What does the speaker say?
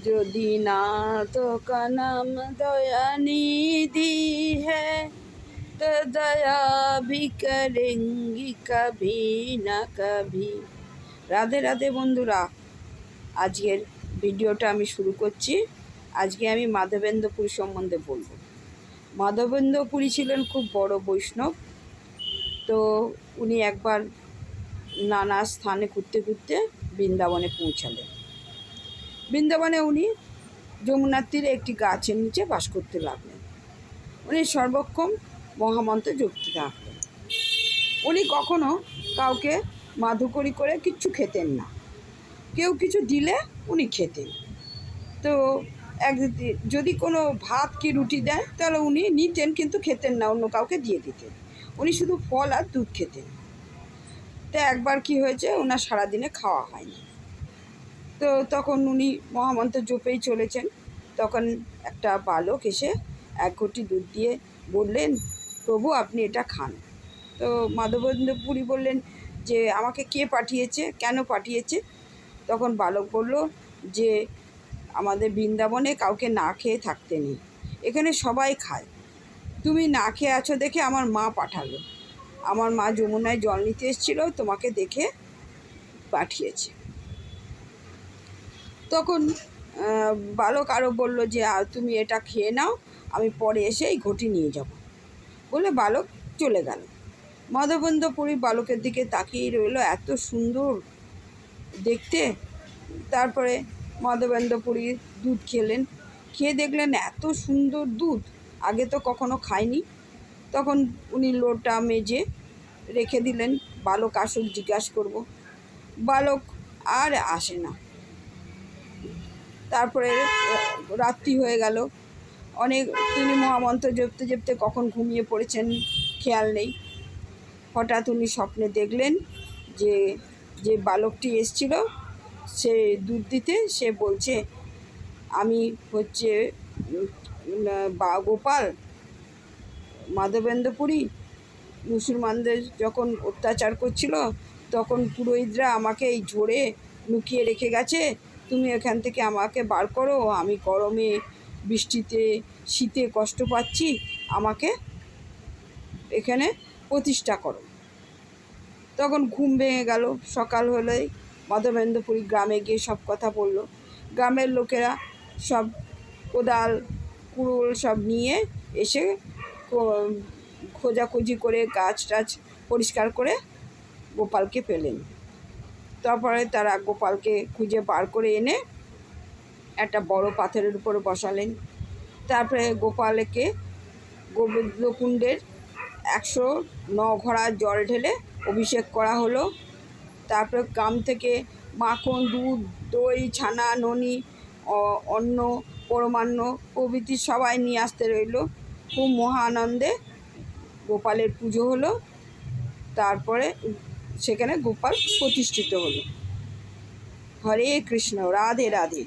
जो नाथ का नाम दया निधि है तो दया भी करेंगी कभी ना कभी। রাধে রাধে বন্ধুরা, আজকের ভিডিওটা আমি শুরু করছি। আজকে আমি মাধবেন্দ্র পুরী সম্বন্ধে বলবো। মাধবেন্দ্র পুরী ছিলেন খুব বড় বৈষ্ণব। তো উনি একবার নানা স্থানে ঘুরতে ঘুরতে বৃন্দাবনে পৌঁছালেন। বৃন্দাবনে উনি যমুনার তীরে একটি গাছের নিচে বাস করতে লাগলেন। উনি সর্বক্ষণ মহামন্ত্র জপতে থাকলেন। উনি কখনো কাউকে মাধুকরী করে কিচ্ছু খেতেন না। কেউ কিছু দিলে উনি খেতেন। তো যদি কোনো ভাত কি রুটি দেয় তাহলে উনি নিতেন, কিন্তু খেতেন না, অন্য কাউকে দিয়ে দিতেন। উনি শুধু ফল আর দুধ খেতেন। তো একবার কি হয়েছে, ওনার সারাদিনে খাওয়া হয়নি। তো তখন উনি মহামন্ত্র জপেই চলেছেন। তখন একটা বালক এসে এক ঘটি দুধ দিয়ে বললেন, প্রভু আপনি এটা খান। তো মাধবেন্দ্র পুরী বললেন যে আমাকে কে পাঠিয়েছে, কেন পাঠিয়েছে? তখন বালক বলল যে আমাদের বৃন্দাবনে কাউকে না খেয়ে থাকতে নেই, এখানে সবাই খায়। তুমি না খেয়ে আছো দেখে আমার মা পাঠালো। আমার মা যমুনায় জল নিতে এসেছিল, তোমাকে দেখে পাঠিয়েছে। তখন বালক আরও বলল যে তুমি এটা খেয়ে নাও, আমি পরে এসে এই ঘটি নিয়ে যাব। বলে বালক চলে গেল। মাধবেন্দ্র পুরী বালকের দিকে তাকিয়ে রইল, এত সুন্দর দেখতে। তারপরে মাধবেন্দ্র পুরী দুধ খেলেন। খেয়ে দেখলেন এত সুন্দর দুধ, আগে তো কখনো খায়নি। তখন উনি লোটা মেজে রেখে দিলেন, বালক আসুক জিজ্ঞাসা করব। বালক আর আসে না। তারপরে রাত্রি হয়ে গেল। তিনি মহামন্ত্র জপতে জপতে কখন ঘুমিয়ে পড়েছেন খেয়াল নেই। হঠাৎ উনি স্বপ্নে দেখলেন যে বালকটি এসছিল সে দুধ দিতে, সে বলছে আমি হচ্ছে গোপাল। মাধবেন্দ্র পুরী মুসলমানদের যখন অত্যাচার করছিল তখন পুরোহিতরা আমাকে এই ঝোড়ে লুকিয়ে রেখে গেছে, তুমি এখান থেকে আমাকে বার করো, আমি গরমে বৃষ্টিতে শীতে কষ্ট পাচ্ছি, আমাকে এখানে প্রতিষ্ঠা করো। তখন ঘুম ভেঙে গেল। সকাল হলেই মাধবেন্দ্র পুরী গ্রামে গিয়ে সব কথা বলল। গ্রামের লোকেরা সব কোদাল কুড়ুল সব নিয়ে এসে খোঁজাখুঁজি করে গাছ টাছ পরিষ্কার করে গোপালকে পেলেন। তারপরে তারা গোপালকে খুঁজে বার করে এনে একটা বড় পাথরের উপরে বসালেন। তারপরে গোপালকে গোবিন্দকুণ্ডের 109 ঘড়া জল ঢেলে অভিষেক করা হলো। তারপরে গ্রাম থেকে মাখন, দুধ, দই, ছানা, ননি, অন্ন, পরমান্ন প্রভৃতি সবাই নিয়ে আসতে রইল। খুব মহা আনন্দে গোপালের পুজো হলো। তারপরে সেখানে গোপাল প্রতিষ্ঠিত হলো। হরে কৃষ্ণ, রাধে রাধে।